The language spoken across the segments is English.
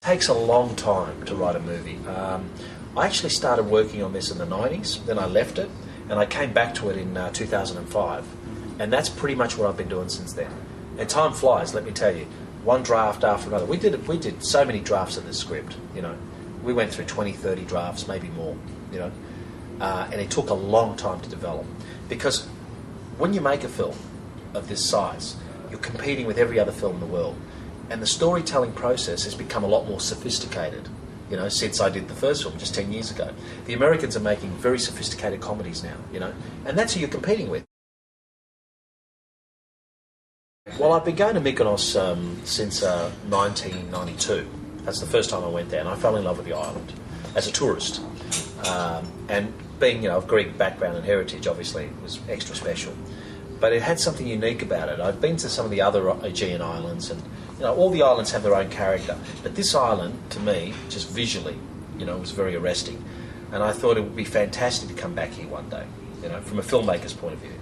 It takes a long time to write a movie. I actually started working on this in the 90s, then I left it, and I came back to it in 2005. And that's pretty much what I've been doing since then. And time flies, let me tell you. One draft after another. We did so many drafts of this script, you know. We went through 20, 30 drafts, maybe more, you know. And it took a long time to develop. Because when you make a film of this size, you're competing with every other film in the world. And the storytelling process has become a lot more sophisticated, you know, since I did the first film just 10 years ago. The Americans are making very sophisticated comedies now, you know, and that's who you're competing with. Well, I've been going to Mykonos since 1992. That's the first time I went there, and I fell in love with the island as a tourist. And being, you know, of Greek background and heritage, obviously, it was extra special. But it had something unique about it. I've been to some of the other Aegean islands, and you know, all the islands have their own character. But this island, to me, just visually, you know, was very arresting. And I thought it would be fantastic to come back here one day, you know, from a filmmaker's point of view.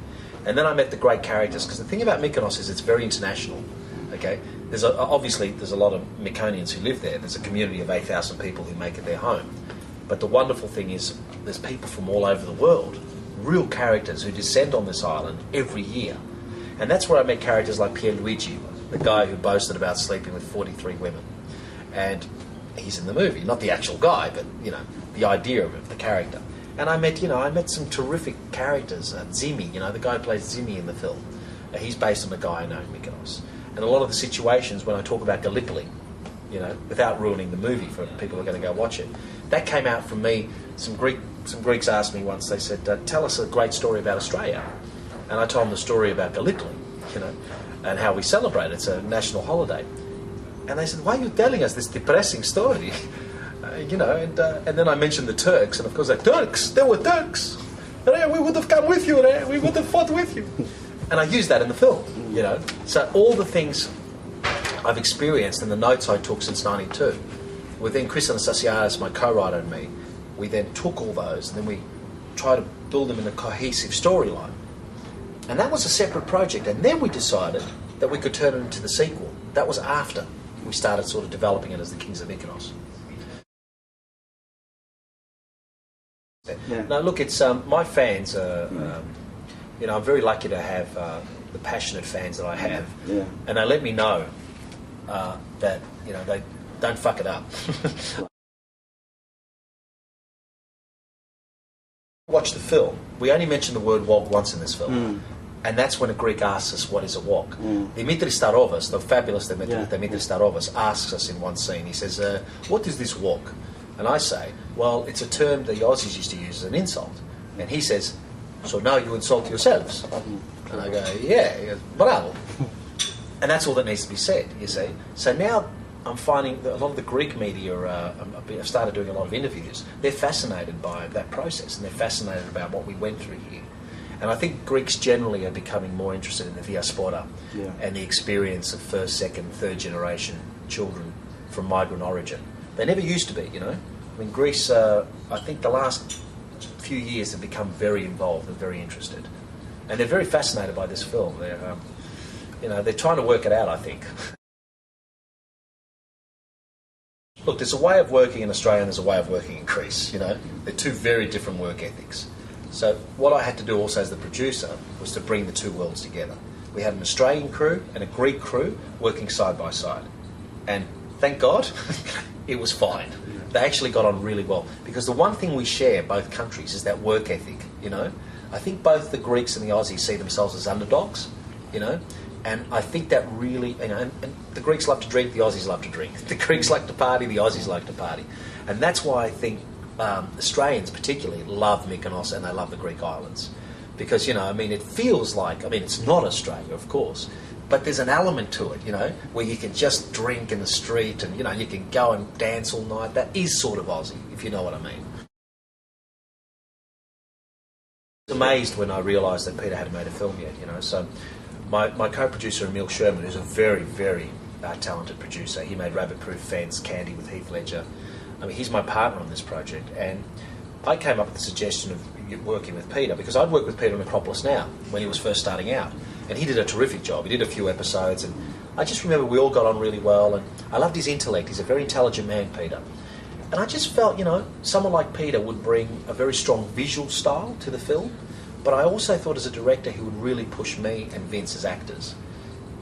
And then I met the great characters, because the thing about Mykonos is it's very international, okay? Obviously, there's a lot of Mykonians who live there. There's a community of 8,000 people who make it their home. But the wonderful thing is there's people from all over the world, real characters who descend on this island every year. And that's where I met characters like Pierluigi, the guy who boasted about sleeping with 43 women. And he's in the movie, not the actual guy, but, you know, the idea of it, the character. And I met some terrific characters. Zimi, you know, the guy who plays Zimi in the film. He's based on a guy I know in Mykonos. And a lot of the situations when I talk about Gallipoli, you know, without ruining the movie for people who are going to go watch it, that came out from me. Some Greeks asked me once, they said, tell us a great story about Australia. And I told them the story about Gallipoli, you know, and how we celebrate. It's a national holiday. And they said, why are you telling us this depressing story? You know, and then I mentioned the Turks, and of course, they were Turks. We would have come with you, we would have fought with you. And I used that in the film, you know. So all the things I've experienced and the notes I took since '92, within Chris Anastasiadis, my co-writer, and me, we then took all those and then we tried to build them in a cohesive storyline. And that was a separate project. And then we decided that we could turn it into the sequel. That was after we started sort of developing it as the Kings of Mykonos. Yeah. No, look, it's my fans. You know, I'm very lucky to have the passionate fans that I have, yeah. And they let me know that, you know, they don't fuck it up. Watch the film. We only mention the word wog once in this film, and that's when a Greek asks us what is a wog. Dimitris Starovas, the fabulous Dimitris Starovas, asks us in one scene. He says, "What is this wog?" And I say, well, it's a term the Aussies used to use as an insult. And he says, so now you insult yourselves. And I go, yeah. He goes, bravo. And that's all that needs to be said, you see. So now I'm finding that a lot of the Greek media, I've started doing a lot of interviews, they're fascinated by that process, and they're fascinated about what we went through here. And I think Greeks generally are becoming more interested in the diaspora, yeah, and the experience of first, second, third generation children from migrant origin. They never used to be, you know. I mean, Greece, I think the last few years have become very involved and very interested. And they're very fascinated by this film. They're, you know, they're trying to work it out, I think. Look, there's a way of working in Australia and there's a way of working in Greece, you know. They're two very different work ethics. So what I had to do also as the producer was to bring the two worlds together. We had an Australian crew and a Greek crew working side by side. And thank God, it was fine. They actually got on really well. Because the one thing we share, both countries, is that work ethic, you know. I think both the Greeks and the Aussies see themselves as underdogs, you know. And I think that really, you know, and the Greeks love to drink, the Aussies love to drink. The Greeks like to party, the Aussies like to party. And that's why I think Australians particularly love Mykonos and they love the Greek islands. Because, you know, I mean, it feels like, I mean, it's not Australia, of course, but there's an element to it, you know, where you can just drink in the street and, you know, you can go and dance all night. That is sort of Aussie, if you know what I mean. I was amazed when I realised that Peter hadn't made a film yet, you know. So my co-producer, Emil Sherman, who's a very, very talented producer, he made Rabbit Proof Fence, Candy with Heath Ledger. I mean, he's my partner on this project. And I came up with the suggestion of working with Peter, because I'd worked with Peter on Acropolis Now when he was first starting out. And he did a terrific job. He did a few episodes, and I just remember we all got on really well, and I loved his intellect. He's a very intelligent man, Peter. And I just felt, someone like Peter would bring a very strong visual style to the film, but I also thought as a director he would really push me and Vince as actors.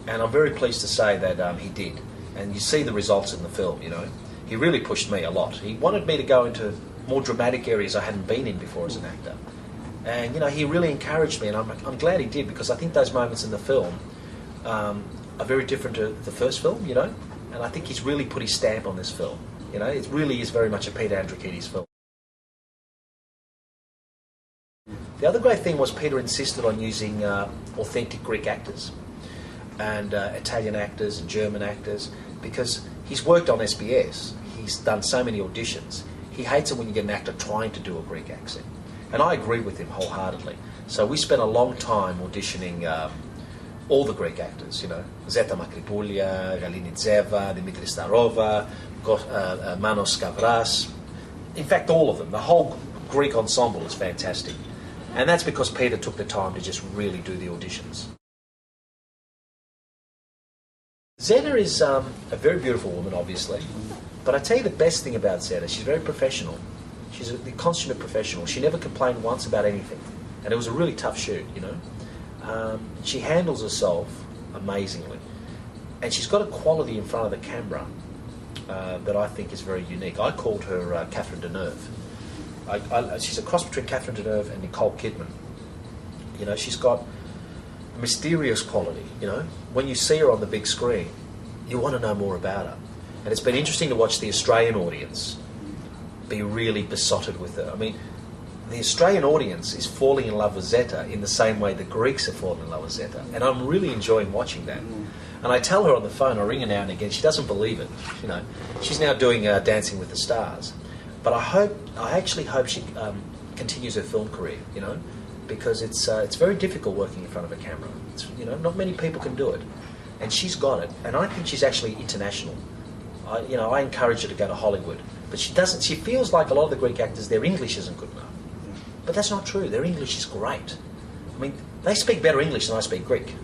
And I'm very pleased to say that he did. And you see the results in the film, He really pushed me a lot. He wanted me to go into more dramatic areas I hadn't been in before as an actor. And, he really encouraged me, and I'm glad he did, because I think those moments in the film are very different to the first film, And I think he's really put his stamp on this film. It really is very much a Peter Andrikidis film. The other great thing was Peter insisted on using authentic Greek actors and Italian actors and German actors, because he's worked on SBS. He's done so many auditions. He hates it when you get an actor trying to do a Greek accent. And I agree with him wholeheartedly. So we spent a long time auditioning all the Greek actors, Zeta Makripoulia, Galini Tseva, Dimitri Starova, Manos Skavras. In fact, all of them. The whole Greek ensemble is fantastic. And that's because Peter took the time to just really do the auditions. Zeta is a very beautiful woman, obviously. But I tell you the best thing about Zeta, she's very professional. She's the consummate professional. She never complained once about anything. And it was a really tough shoot, She handles herself amazingly. And she's got a quality in front of the camera that I think is very unique. I called her Catherine Deneuve. She's a cross between Catherine Deneuve and Nicole Kidman. She's got a mysterious quality, When you see her on the big screen, you want to know more about her. And it's been interesting to watch the Australian audience be really besotted with her. I mean, the Australian audience is falling in love with Zeta in the same way the Greeks are falling in love with Zeta. And I'm really enjoying watching that. And I tell her on the phone, I ring her now and again, she doesn't believe it. She's now doing Dancing with the Stars. But I actually hope she continues her film career, because it's very difficult working in front of a camera. Not many people can do it. And she's got it. And I think she's actually international. I encourage her to go to Hollywood. But she doesn't. She feels like a lot of the Greek actors, their English isn't good enough. But that's not true. Their English is great. I mean, they speak better English than I speak Greek.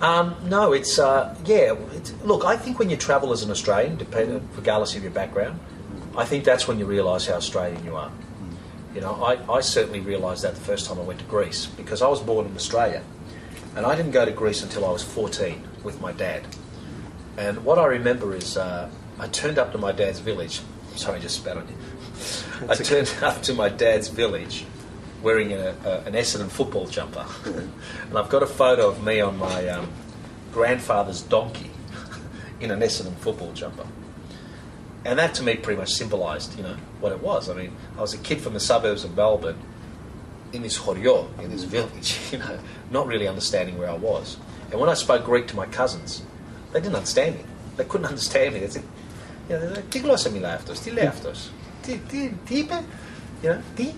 No, look, I think when you travel as an Australian, regardless of your background, I think that's when you realise how Australian you are. I certainly realised that the first time I went to Greece, because I was born in Australia, and I didn't go to Greece until I was 14 with my dad. And what I remember is I turned up to my dad's village. Sorry, I just spat on you. I turned up to my dad's village wearing an Essendon football jumper. And I've got a photo of me on my grandfather's donkey in an Essendon football jumper. And that to me pretty much symbolised, what it was. I mean, I was a kid from the suburbs of Melbourne in this horio, in this village, not really understanding where I was. And when I spoke Greek to my cousins, they didn't understand me. They couldn't understand me. They said, τι γλώσσα μιλάει αυτός, τι λέει αυτός, τι είπε, τι,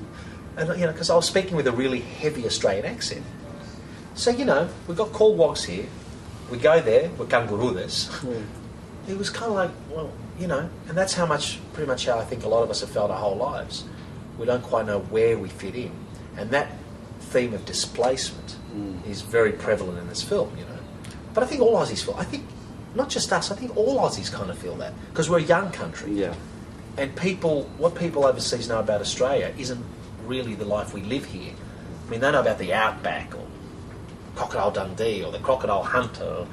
and because I was speaking with a really heavy Australian accent. So we've got call wogs here. We go there, we're kangurudas. It was kind of like, well, and that's pretty much how I think a lot of us have felt our whole lives. We don't quite know where we fit in, and that theme of displacement is very prevalent in this film. But I think all Aussies feel. I think not just us. I think all Aussies kind of feel that, because we're a young country. Yeah. And what people overseas know about Australia isn't really the life we live here. I mean, they know about the outback or Crocodile Dundee or the Crocodile Hunter.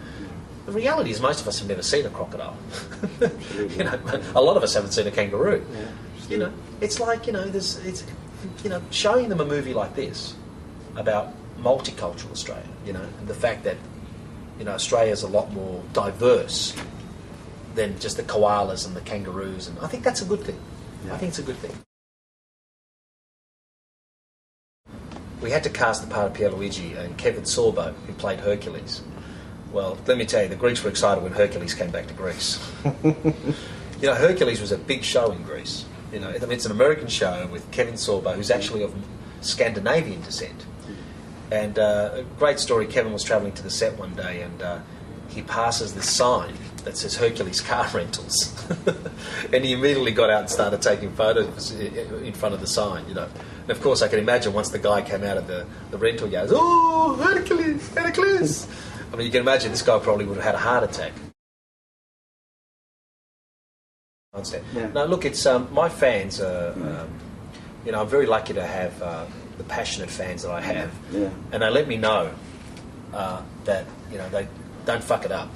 The reality is most of us have never seen a crocodile. A lot of us haven't seen a kangaroo. Yeah. It's like, showing them a movie like this about multicultural Australia, and the fact that, Australia is a lot more diverse than just the koalas and the kangaroos, and I think that's a good thing. Yeah. I think it's a good thing. We had to cast the part of Pierluigi, and Kevin Sorbo, who played Hercules. Well, let me tell you, the Greeks were excited when Hercules came back to Greece. Hercules was a big show in Greece. It's an American show with Kevin Sorbo, who's actually of Scandinavian descent. And a great story, Kevin was travelling to the set one day, and he passes this sign that says Hercules Car Rentals. And he immediately got out and started taking photos in front of the sign, Now, And of course, I can imagine once the guy came out of the rental yard, "Oh, Hercules, Hercules!" I mean, you can imagine this guy probably would have had a heart attack. Yeah. No, look, it's my fans are. You know, I'm very lucky to have the passionate fans that I have, and they let me know that they don't fuck it up.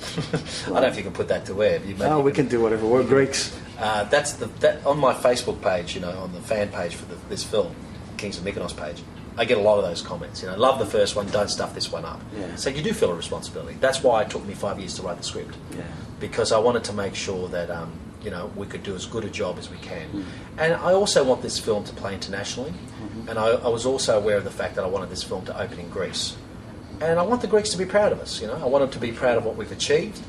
I don't know if you can put that to where. No, we can do whatever. We're Greeks. That's that on my Facebook page. On the fan page for this film, Kings of Mykonos page. I get a lot of those comments. Love the first one, don't stuff this one up. Yeah. So you do feel a responsibility. That's why it took me 5 years to write the script. Yeah. Because I wanted to make sure that we could do as good a job as we can. And I also want this film to play internationally. And I was also aware of the fact that I wanted this film to open in Greece. And I want the Greeks to be proud of us. I want them to be proud of what we've achieved.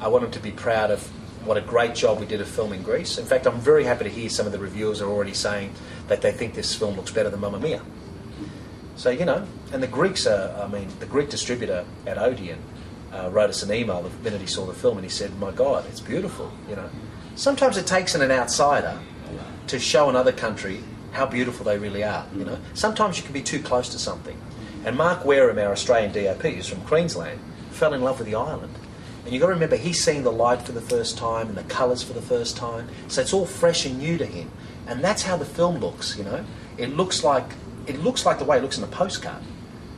I want them to be proud of what a great job we did of filming Greece. In fact, I'm very happy to hear some of the reviewers are already saying that they think this film looks better than Mamma Mia. So, and the Greeks the Greek distributor at Odeon wrote us an email the minute he saw the film, and he said, "My God, it's beautiful." Sometimes it takes an outsider to show another country how beautiful they really are. Sometimes you can be too close to something. And Mark Wareham, our Australian DOP, who's from Queensland, fell in love with the island. And you've got to remember, he's seeing the light for the first time and the colours for the first time. So it's all fresh and new to him. And that's how the film looks. It looks like the way it looks in a postcard,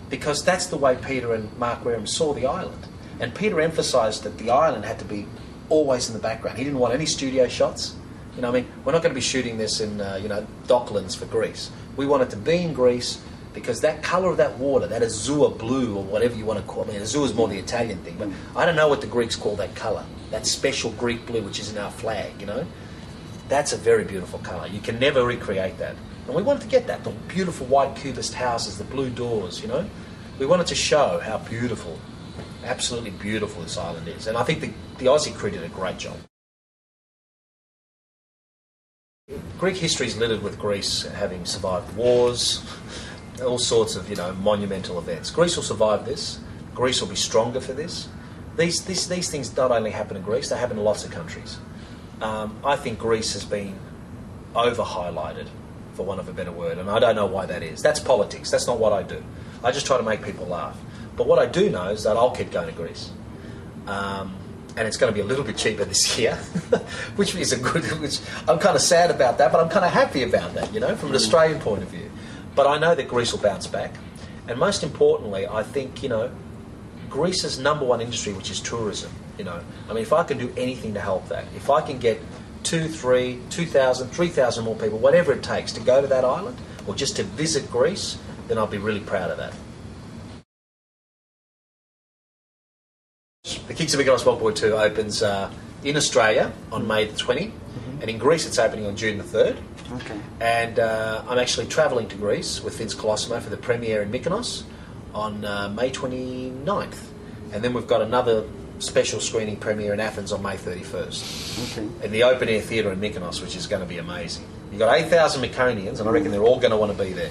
because that's the way Peter and Mark Wareham saw the island. And Peter emphasised that the island had to be always in the background. He didn't want any studio shots. We're not going to be shooting this in Docklands for Greece. We want it to be in Greece, because that colour of that water, that azure blue or whatever you want to call it, azure is more the Italian thing, but I don't know what the Greeks call that colour, that special Greek blue which is in our flag, That's a very beautiful colour. You can never recreate that. And we wanted to get that, the beautiful white cubist houses, the blue doors, We wanted to show how beautiful, absolutely beautiful this island is. And I think the Aussie crew did a great job. Greek history is littered with Greece having survived wars, all sorts of monumental events. Greece will survive this. Greece will be stronger for this. These things not only happen in Greece; they happen in lots of countries. I think Greece has been over-highlighted, for want of a better word, and I don't know why that is. That's politics. That's not what I do. I just try to make people laugh. But what I do know is that I'll keep going to Greece. And it's going to be a little bit cheaper this year, which I'm kind of sad about that, but I'm kind of happy about that, from an Australian point of view. But I know that Greece will bounce back. And most importantly, I think, Greece's number one industry, which is tourism, if I can do anything to help that, if I can get 2,000, 3,000 more people, whatever it takes to go to that island, or just to visit Greece, then I'll be really proud of that. The Kings of Mykonos WogBoy 2 opens in Australia on May the 20th, and in Greece it's opening on June the 3rd. Okay. And I'm actually travelling to Greece with Vince Colosimo for the premiere in Mykonos on May 29th. And then we've got another special screening premiere in Athens on May 31st. Okay. In the open air theatre in Mykonos, which is going to be amazing. You've got 8,000 Myconians, and I reckon they're all going to want to be there.